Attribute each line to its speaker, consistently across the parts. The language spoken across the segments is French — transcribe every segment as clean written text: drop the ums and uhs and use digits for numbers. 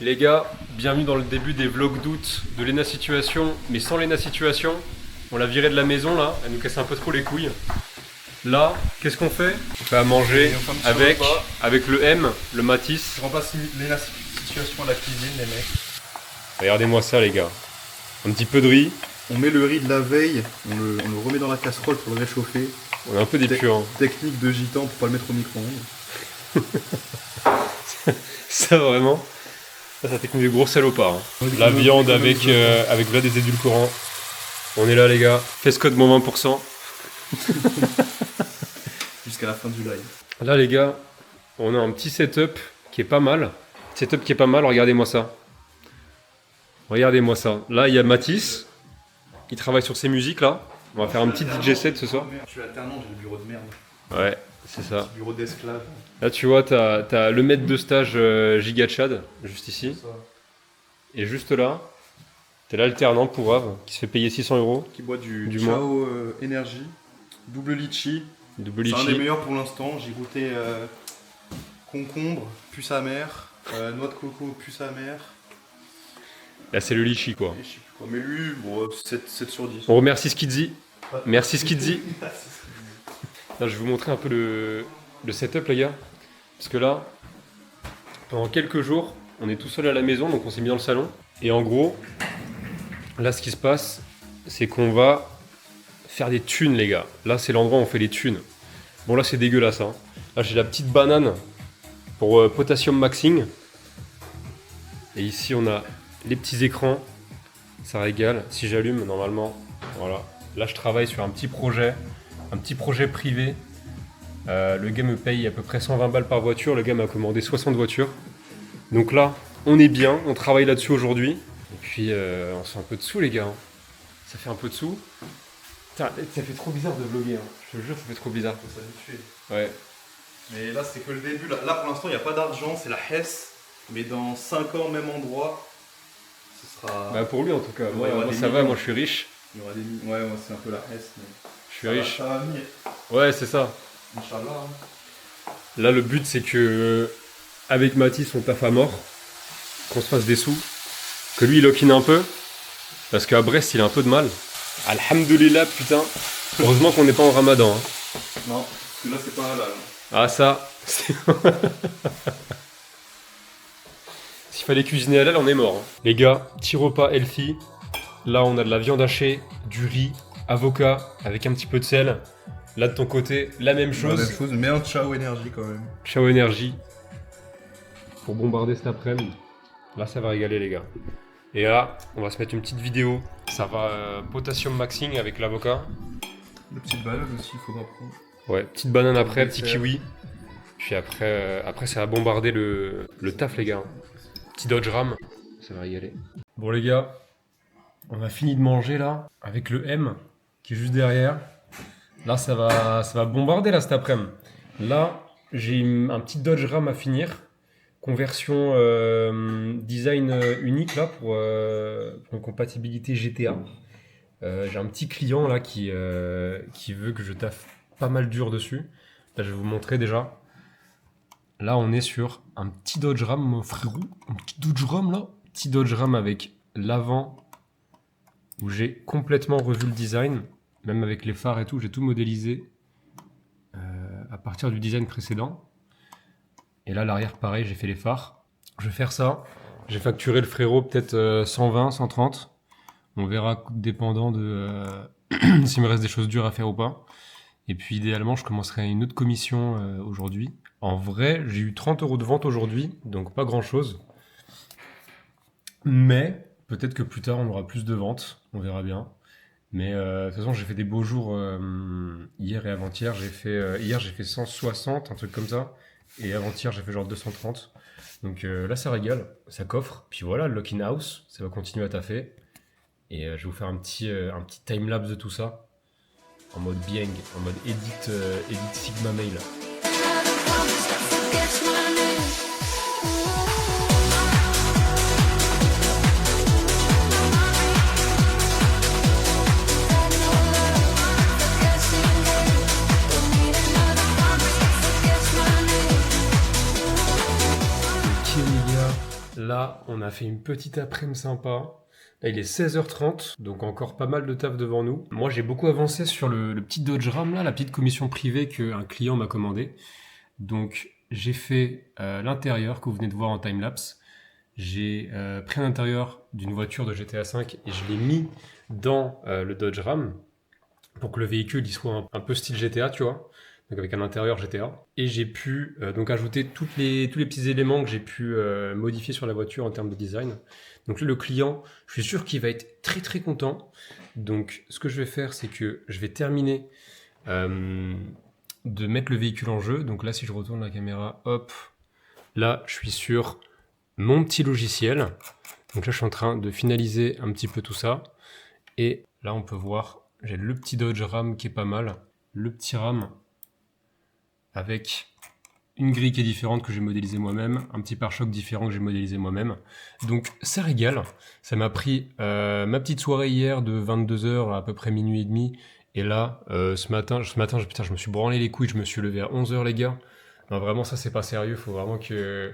Speaker 1: Les gars, bienvenue dans le début des vlogs d'août de Lena Situation, mais sans Lena Situation. On l'a virée de la maison là, elle nous casse un peu trop les couilles. Là, qu'est-ce qu'on fait? On fait à manger avec le M, le Matisse.
Speaker 2: Je remplace Lena Situation à la cuisine, les mecs.
Speaker 1: Regardez-moi ça les gars. Un petit peu de riz.
Speaker 2: On met le riz de la veille, on le remet dans la casserole pour le réchauffer.
Speaker 1: On est un peu des puants.
Speaker 2: Technique de gitan pour pas le mettre au micro-ondes.
Speaker 1: Ça vraiment, ça c'est la technique de gros salopard. Hein. La viande avec là des édulcorants. On est là les gars, fesse code moins 20%.
Speaker 2: Jusqu'à la fin du live.
Speaker 1: Là les gars, on a un petit setup qui est pas mal. Setup qui est pas mal, regardez-moi ça. Regardez-moi ça. Là il y a Matisse, il travaille sur ses musiques là. On va faire un petit DJ set ce soir.
Speaker 2: Je suis alternant, j'ai le bureau de merde.
Speaker 1: Ouais, c'est ça.
Speaker 2: Petit bureau d'esclave.
Speaker 1: Là tu vois, t'as le maître de stage Giga Chad, juste ici. Et juste là, t'as l'alternant pour Ave, qui se fait payer 600 €.
Speaker 2: Qui boit du
Speaker 1: mois.
Speaker 2: Chao Energy. Double litchi.
Speaker 1: Double
Speaker 2: C'est un
Speaker 1: litchi.
Speaker 2: des meilleurs pour l'instant. J'ai goûté concombre, puce amère, noix de coco, puce amère.
Speaker 1: Là c'est le litchi quoi.
Speaker 2: Et je sais plus quoi. Mais lui, bon, 7 sur 10.
Speaker 1: On remercie Skidzy. Merci Skidzy. Là, je vais vous montrer un peu le setup les gars. Parce que là, pendant quelques jours, on est tout seul à la maison, donc on s'est mis dans le salon. Et en gros, là ce qui se passe, c'est qu'on va faire des thunes les gars. Là c'est l'endroit où on fait les thunes. Bon là c'est dégueulasse hein. Là j'ai la petite banane pour potassium maxing. Et ici on a les petits écrans. Ça régale. Si j'allume normalement, voilà. Là je travaille sur un petit projet privé. Le gars me paye à peu près 120 balles par voiture. Le gars m'a commandé 60 voitures. Donc là, on est bien. On travaille là-dessus aujourd'hui. Et puis, on se fait un peu de sous, les gars. Hein. Ça fait un peu de sous. Putain, ça fait trop bizarre de vlogger. Hein. Je te jure, ça fait trop bizarre.
Speaker 2: Ça me tuer.
Speaker 1: Ouais.
Speaker 2: Mais là, c'est que le début. Là pour l'instant, il n'y a pas d'argent, c'est la Hesse. Mais dans 5 ans, même endroit, ce sera.
Speaker 1: Bah pour lui, en tout cas.
Speaker 2: Ouais,
Speaker 1: Moi, ça va, moi, je suis riche.
Speaker 2: Il y aura des. Ouais, c'est un peu la Hesse. Mais...
Speaker 1: Je suis riche.
Speaker 2: Ça va venir.
Speaker 1: Ouais, c'est ça.
Speaker 2: Inch'Allah.
Speaker 1: Là, le but, c'est que avec Matisse, on taffe à mort. Qu'on se fasse des sous. Que lui, il lock-in un peu. Parce qu'à Brest, il a un peu de mal. Alhamdoulilah, putain. Heureusement qu'on n'est pas en ramadan. Hein.
Speaker 2: Non, parce que là, c'est pas halal.
Speaker 1: Ah, ça. S'il fallait cuisiner halal, on est mort. Hein. Les gars, petit repas healthy. Là, on a de la viande hachée, du riz, avocat, avec un petit peu de sel. Là, de ton côté, la même chose.
Speaker 2: La même chose, mais un Chao Energy quand même.
Speaker 1: Chao Energy. Pour bombarder cet après-midi. Là, ça va régaler, les gars. Et là, on va se mettre une petite vidéo. Ça va potassium maxing avec l'avocat.
Speaker 2: Le petit banane aussi, il faudra prendre.
Speaker 1: Ouais, petite banane après, petit
Speaker 2: Dessert.
Speaker 1: kiwi. Puis après, ça va bombarder le taf, les gars. Petit Dodge Ram. Ça va régaler. Bon, les gars, on a fini de manger là, avec le M qui est juste derrière. Là, ça va bombarder là cet après-midi. Là, j'ai un petit Dodge Ram à finir. Conversion design unique là pour une compatibilité GTA. J'ai un petit client là qui veut que je taffe pas mal dur dessus. Là, je vais vous montrer déjà. Là, on est sur un petit Dodge Ram, mon frérot. Un petit Dodge Ram là. Petit Dodge Ram avec l'avant où j'ai complètement revu le design. Même avec les phares et tout, j'ai tout modélisé à partir du design précédent. Et là, l'arrière, pareil, j'ai fait les phares. Je vais faire ça. J'ai facturé le frérot peut-être 120, 130. On verra dépendant de s'il me reste des choses dures à faire ou pas. Et puis idéalement, je commencerai une autre commission aujourd'hui. En vrai, j'ai eu 30 € de vente aujourd'hui, donc pas grand-chose. Mais peut-être que plus tard, on aura plus de ventes. On verra bien. Mais de toute façon, j'ai fait des beaux jours hier et avant-hier. Hier, j'ai fait 160, un truc comme ça. Et avant-hier, j'ai fait genre 230. Donc là, ça régale, ça coffre. Puis voilà, le lock-in house, ça va continuer à taffer. Et je vais vous faire un petit time-lapse de tout ça. En mode Bieng, en mode edit Sigma Mail. Là, on a fait une petite après-midi sympa. Là, il est 16h30, donc encore pas mal de taf devant nous. Moi, j'ai beaucoup avancé sur le petit Dodge Ram, là, la petite commission privée qu'un client m'a commandé. Donc, j'ai fait l'intérieur que vous venez de voir en timelapse. J'ai pris l'intérieur d'une voiture de GTA V et je l'ai mis dans le Dodge Ram pour que le véhicule il soit un peu style GTA, tu vois. Donc avec un intérieur GTA. Et j'ai pu donc ajouter tous les petits éléments que j'ai pu modifier sur la voiture en termes de design. Donc là, le client, je suis sûr qu'il va être très très content. Donc ce que je vais faire, c'est que je vais terminer de mettre le véhicule en jeu. Donc là, si je retourne la caméra, hop, là, je suis sur mon petit logiciel. Donc là, je suis en train de finaliser un petit peu tout ça. Et là, on peut voir, j'ai le petit Dodge Ram qui est pas mal. Le petit Ram avec une grille qui est différente que j'ai modélisée moi-même, un petit pare-choc différent que j'ai modélisé moi-même. Donc ça régale. Ça m'a pris ma petite soirée hier de 22h à peu près minuit et demi. Et là, ce matin putain, je me suis branlé les couilles, je me suis levé à 11h les gars. Non, vraiment ça c'est pas sérieux, faut vraiment que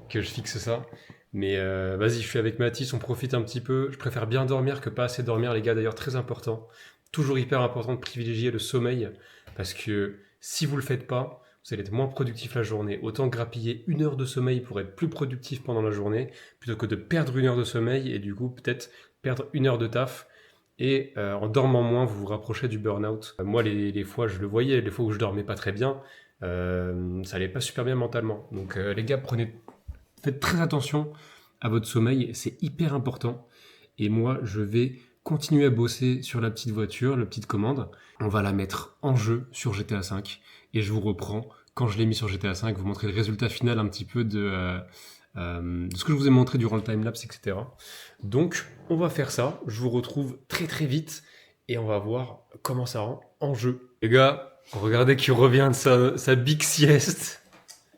Speaker 1: je fixe ça. Mais vas-y, je suis avec Mathis, on profite un petit peu. Je préfère bien dormir que pas assez dormir les gars, d'ailleurs très important. Toujours hyper important de privilégier le sommeil parce que si vous le faites pas, vous allez être moins productif la journée. Autant grappiller 1 heure de sommeil pour être plus productif pendant la journée, plutôt que de perdre 1 heure de sommeil et du coup peut-être perdre 1 heure de taf. Et en dormant moins, vous vous rapprochez du burn-out. Moi, les fois, je le voyais, les fois où je dormais pas très bien, ça allait pas super bien mentalement. Donc les gars, faites très attention à votre sommeil, c'est hyper important. Et moi, je vais continuer à bosser sur la petite voiture, la petite commande. On va la mettre en jeu sur GTA V. Et je vous reprends quand je l'ai mis sur GTA V, vous montrer le résultat final un petit peu de ce que je vous ai montré durant le timelapse, etc. Donc, on va faire ça. Je vous retrouve très très vite et on va voir comment ça rend en jeu. Les gars, regardez qui revient de sa big sieste.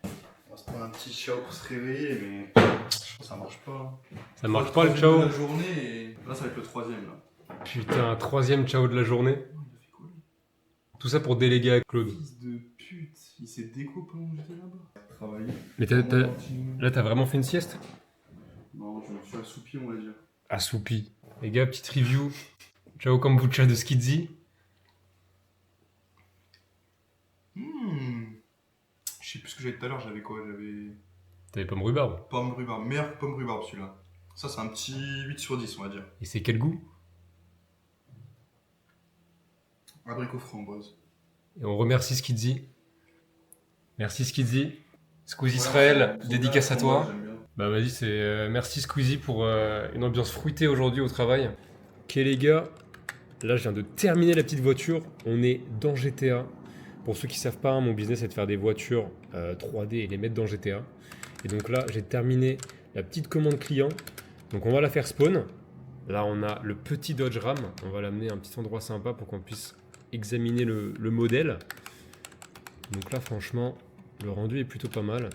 Speaker 2: On va se prendre un petit ciao pour se réveiller, mais je pense que ça marche pas.
Speaker 1: Ça marche pas le ciao.
Speaker 2: La journée et là, ça va être le 3e là.
Speaker 1: Putain, 3e ciao de la journée. Tout ça pour déléguer à Claude.
Speaker 2: Fils de pute, il s'est déco pendant que j'étais là-bas. Travailler.
Speaker 1: Mais là, t'as vraiment fait une sieste?
Speaker 2: Non, je me suis assoupi, on va dire.
Speaker 1: Assoupi. Les gars, petite review. Ciao kombucha de Skidzy.
Speaker 2: Je sais plus ce que j'avais tout à l'heure, j'avais quoi?
Speaker 1: T'avais pomme rhubarbe.
Speaker 2: Pomme rhubarbe, meilleur que pomme rhubarbe celui-là. Ça, c'est un petit 8 sur 10, on va dire.
Speaker 1: Et c'est quel goût?
Speaker 2: Abricot framboise.
Speaker 1: Et on remercie Skidzy. Merci Skidzy. Squeezie Israël, dédicace à toi. Bah vas-y, c'est merci Squeezie pour une ambiance fruitée aujourd'hui au travail. Ok les gars, là je viens de terminer la petite voiture. On est dans GTA. Pour ceux qui savent pas, mon business c'est de faire des voitures 3D et les mettre dans GTA. Et donc là, j'ai terminé la petite commande client. Donc on va la faire spawn. Là on a le petit Dodge Ram. On va l'amener à un petit endroit sympa pour qu'on puisse examiner le modèle. Donc là franchement le rendu est plutôt pas mal.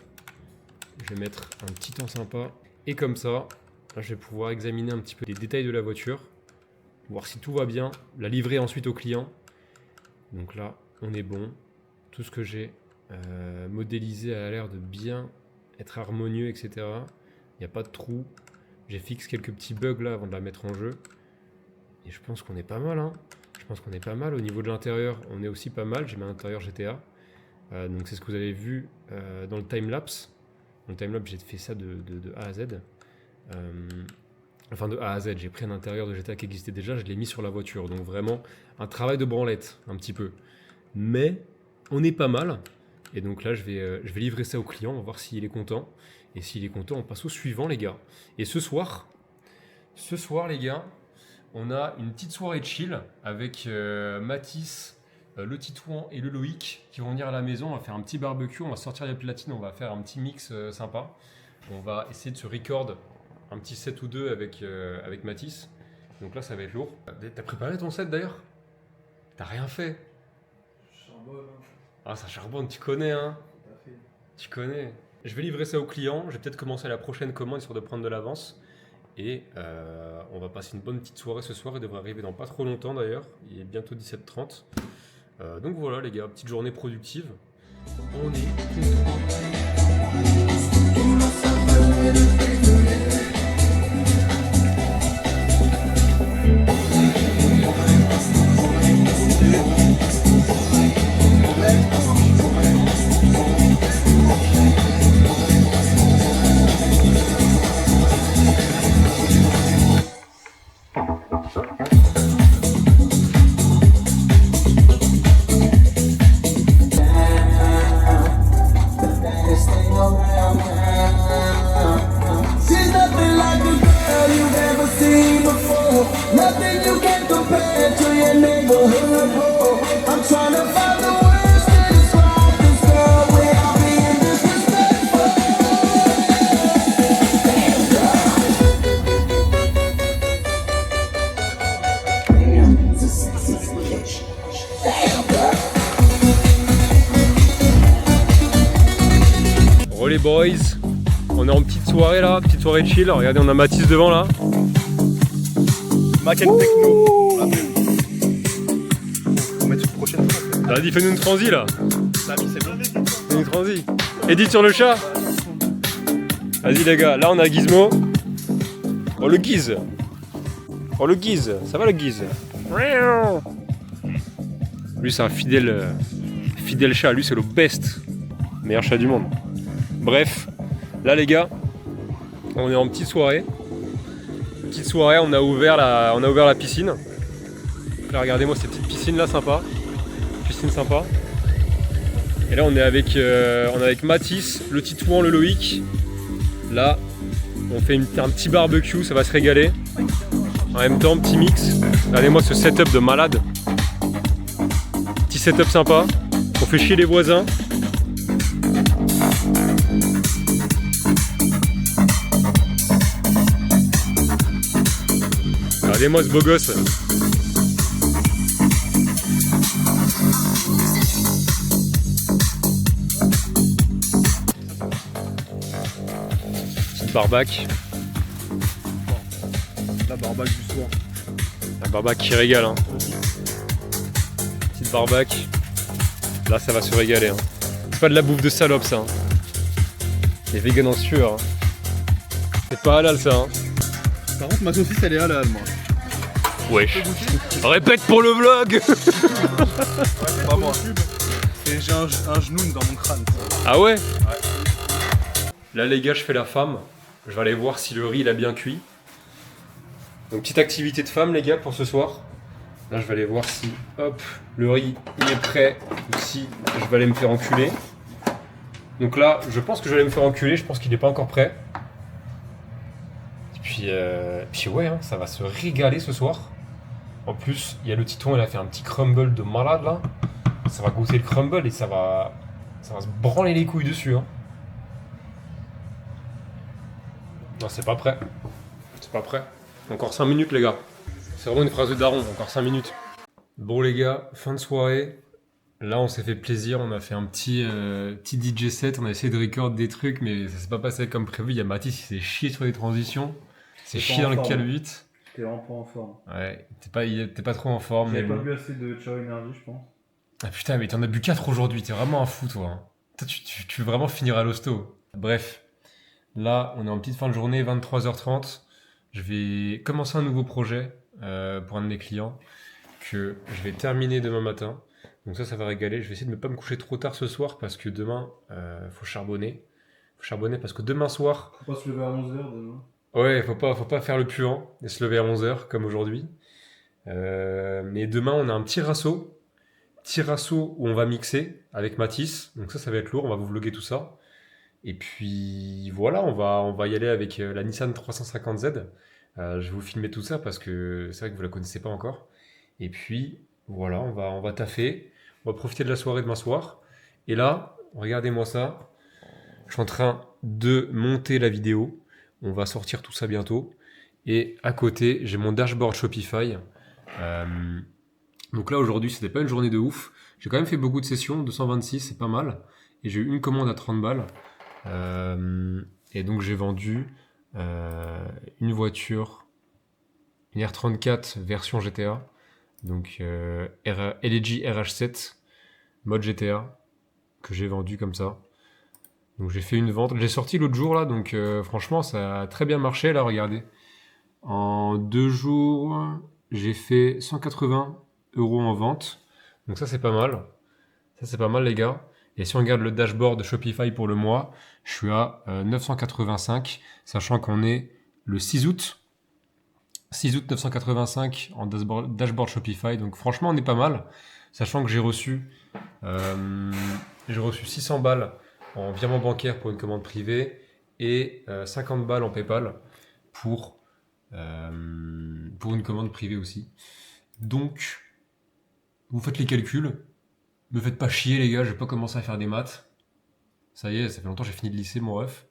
Speaker 1: Je vais mettre un petit temps sympa et comme ça là, je vais pouvoir examiner un petit peu les détails de la voiture, voir si tout va bien, la livrer ensuite au client. Donc là on est bon, tout ce que j'ai modélisé a l'air de bien être harmonieux, etc. Il n'y a pas de trou. J'ai fixé quelques petits bugs là avant de la mettre en jeu et je pense qu'on est pas mal hein. Je pense qu'on est pas mal. Au niveau de l'intérieur, on est aussi pas mal. J'ai mis un intérieur GTA. Donc c'est ce que vous avez vu dans le timelapse. Dans le timelapse, j'ai fait ça de A à Z. Enfin de A à Z. J'ai pris un intérieur de GTA qui existait déjà. Je l'ai mis sur la voiture. Donc vraiment un travail de branlette un petit peu. Mais on est pas mal. Et donc là, je vais livrer ça au client. On va voir s'il est content. Et s'il est content, on passe au suivant les gars. Et ce soir les gars, on a une petite soirée chill avec Mathis, le Titouan et le Loïc qui vont venir à la maison. On va faire un petit barbecue, on va sortir les platines, on va faire un petit mix sympa. On va essayer de se record un petit set ou deux avec Mathis. Donc là, ça va être lourd. T'as préparé ton set d'ailleurs? T'as rien fait?
Speaker 2: Charbonne.
Speaker 1: Ah, ça charbonne, tu connais hein? Tu connais. Je vais livrer ça au client. Je vais peut-être commencer la prochaine commande histoire de prendre de l'avance. Et on va passer une bonne petite soirée ce soir. Il devrait arriver dans pas trop longtemps d'ailleurs. Il est bientôt 17h30. Donc voilà les gars, petite journée productive. On est content.
Speaker 3: girl you've ever seen before. Nothing you can compare to your neighborhood. Oh, I'm trying to find the words to describe this girl without being disrespectful. It's a sexy bitch. Damn girl.
Speaker 1: Oh les boys, on est en petite soirée là, petite soirée chill. Regardez, on a Mathis devant là.
Speaker 2: Mac and Techno. Faut mettre une prochaine fois.
Speaker 1: Vas-y, fais-nous une transi là.
Speaker 2: Samy, c'est bon.
Speaker 1: Fais-nous une transi. Edith sur le chat. Vas-y les gars, là on a Gizmo. Oh le Giz. Oh le Giz, ça va le Giz. Lui c'est un fidèle chat, lui c'est le best. Meilleur chat du monde. Bref, là les gars, on est en petite soirée. Petite soirée, on a ouvert la piscine. Là, regardez-moi cette petite piscine là, sympa. Piscine sympa. Et là on est avec Mathis, le Titouan, le Loïc. Là, on fait un petit barbecue, ça va se régaler. En même temps, petit mix. Regardez-moi ce setup de malade. Petit setup sympa. On fait chier les voisins. Regardez-moi ce beau gosse. Petite barbaque.
Speaker 2: La barbaque du soir.
Speaker 1: La barbaque qui régale. Hein. Petite barbaque. Là ça va se régaler. Hein. C'est pas de la bouffe de salope ça. Hein. Les véganes en sueur. Hein. C'est pas halal ça. Hein.
Speaker 2: Par contre, ma saucisse elle est halal, moi.
Speaker 1: Wesh. Répète pour le vlog.
Speaker 2: Ouais, pas moi. Et j'ai un genou dans mon crâne.
Speaker 1: Ah ouais? Là les gars, je fais la femme. Je vais aller voir si le riz il a bien cuit. Donc petite activité de femme les gars pour ce soir. Là je vais aller voir si hop le riz il est prêt ou si je vais aller me faire enculer. Donc là je pense que je vais aller me faire enculer, je pense qu'il n'est pas encore prêt. Et puis ouais hein, ça va se régaler ce soir. En plus il y a le Titon, il a fait un petit crumble de malade là. Ça va goûter le crumble et ça va se branler les couilles dessus hein. Non c'est pas prêt. C'est pas prêt. Encore 5 minutes les gars. C'est vraiment une phrase de daron, encore 5 minutes. Bon les gars, fin de soirée. Là on s'est fait plaisir, on a fait un petit DJ set, on a essayé de record des trucs mais ça s'est pas passé comme prévu. Il y a Mathis qui s'est chié sur les transitions. C'est chié dans le calbut.
Speaker 2: T'es vraiment pas en forme.
Speaker 1: Ouais, t'es pas trop en forme.
Speaker 2: J'avais
Speaker 1: mais
Speaker 2: pas
Speaker 1: bon.
Speaker 2: bu assez de Chow Energy, je pense.
Speaker 1: Ah putain, mais t'en as bu 4 aujourd'hui, t'es vraiment un fou toi. Hein. Toi, tu veux vraiment finir à l'hosto. Bref, là on est en petite fin de journée, 23h30. Je vais commencer un nouveau projet pour un de mes clients que je vais terminer demain matin. Donc ça va régaler. Je vais essayer de ne pas me coucher trop tard ce soir parce que demain, faut charbonner. Faut charbonner parce que demain soir...
Speaker 2: Faut pas se lever à 11h demain.
Speaker 1: Ouais, faut pas faire le puant et se lever à 11h comme aujourd'hui. Mais demain, on a un petit rasso. Petit rasso où on va mixer avec Mathis. Donc ça va être lourd. On va vous vlogger tout ça. Et puis voilà, on va y aller avec la Nissan 350Z. Je vais vous filmer tout ça parce que c'est vrai que vous la connaissez pas encore. Et puis voilà, on va taffer. On va profiter de la soirée demain soir. Et là, regardez-moi ça. Je suis en train de monter la vidéo. On va sortir tout ça bientôt. Et à côté, j'ai mon dashboard Shopify. Donc là, aujourd'hui, c'était pas une journée de ouf. J'ai quand même fait beaucoup de sessions. 226, c'est pas mal. Et j'ai eu une commande à 30 balles. Et donc, j'ai vendu une voiture, une R34 version GTA. Donc, LG RH7 mode GTA que j'ai vendu comme ça. Donc j'ai fait une vente, j'ai sorti l'autre jour là, donc franchement ça a très bien marché là, regardez. En 2 jours, j'ai fait 180 € en vente, donc ça c'est pas mal. Ça c'est pas mal les gars. Et si on regarde le dashboard de Shopify pour le mois, je suis à 985, sachant qu'on est le 6 août. 6 août 985 en dashboard Shopify, donc franchement on est pas mal, sachant que j'ai reçu 600 balles en virement bancaire pour une commande privée et 50 balles en PayPal pour pour une commande privée aussi. Donc, vous faites les calculs. Me faites pas chier, les gars, je vais pas commencer à faire des maths. Ça y est, ça fait longtemps que j'ai fini de lycée, mon ref.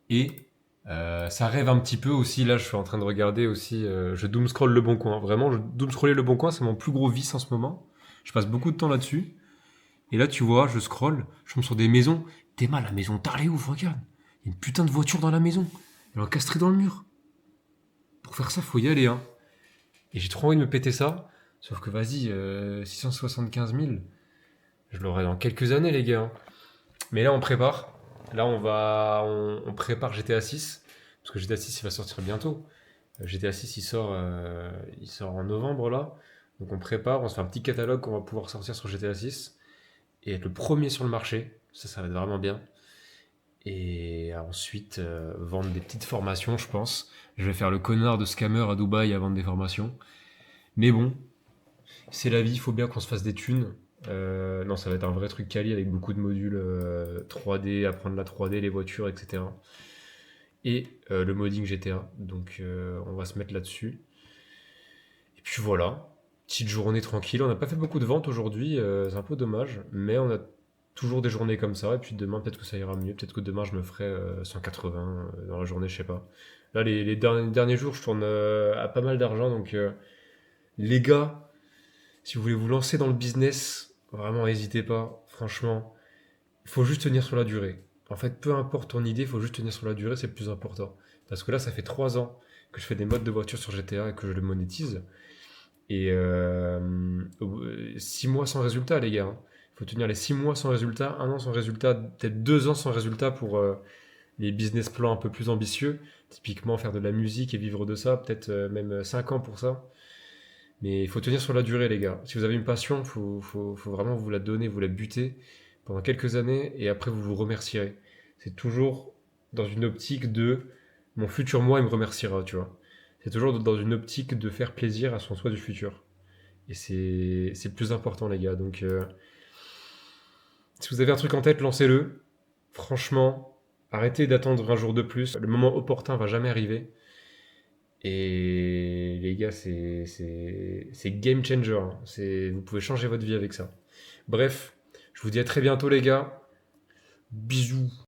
Speaker 1: Et ça rêve un petit peu aussi. Là, je suis en train de regarder aussi. Je doom scroll Le Bon Coin. Vraiment, je doom scroller Le Bon Coin, c'est mon plus gros vice en ce moment. Je passe beaucoup de temps là-dessus. Et là, tu vois, je scroll, je tombe sur des maisons. T'es mal, la maison, t'es ouf, regarde. Il y a une putain de voiture dans la maison. Elle est encastrée dans le mur. Pour faire ça, faut y aller, hein. Et j'ai trop envie de me péter ça. Sauf que vas-y, 675 000, je l'aurai dans quelques années, les gars. Mais là, on prépare. Là, on prépare GTA 6. Parce que GTA 6, il va sortir bientôt. GTA 6, il sort en novembre, là. Donc on prépare, on se fait un petit catalogue qu'on va pouvoir sortir sur GTA 6. Et être le premier sur le marché. Ça va être vraiment bien. Et ensuite, vendre des petites formations, je pense. Je vais faire le connard de scammer à Dubaï à vendre des formations. Mais bon, c'est la vie, il faut bien qu'on se fasse des thunes. Non, ça va être un vrai truc quali avec beaucoup de modules 3D, apprendre la 3D, les voitures, etc. Et le modding GTA. Donc on va se mettre là-dessus. Et puis voilà, petite journée tranquille. On n'a pas fait beaucoup de ventes aujourd'hui, c'est un peu dommage. Mais on a toujours des journées comme ça. Et puis demain, peut-être que ça ira mieux. Peut-être que demain, je me ferai 180 dans la journée, je sais pas. Là, les derniers jours, je tourne à pas mal d'argent. Donc les gars, si vous voulez vous lancer dans le business, vraiment n'hésitez pas. Franchement, il faut juste tenir sur la durée. En fait, peu importe ton idée, il faut juste tenir sur la durée, c'est le plus important. Parce que là, ça fait 3 ans que je fais des modes de voiture sur GTA et que je le monétise. Et 6 mois sans résultat, les gars, hein. Il faut tenir les 6 mois sans résultat, 1 an sans résultat, peut-être 2 ans sans résultat pour les business plans un peu plus ambitieux. Typiquement, faire de la musique et vivre de ça, peut-être même 5 ans pour ça. Mais il faut tenir sur la durée, les gars. Si vous avez une passion, faut vraiment vous la donner, vous la buter pendant quelques années et après vous vous remercierez. C'est toujours dans une optique de mon futur moi, il me remerciera, tu vois. C'est toujours dans une optique de faire plaisir à son soi du futur. Et c'est le plus important, les gars. Donc, si vous avez un truc en tête, lancez-le. Franchement, arrêtez d'attendre un jour de plus. Le moment opportun va jamais arriver. Et les gars, c'est game changer, hein. Vous pouvez changer votre vie avec ça. Bref, je vous dis à très bientôt, les gars. Bisous.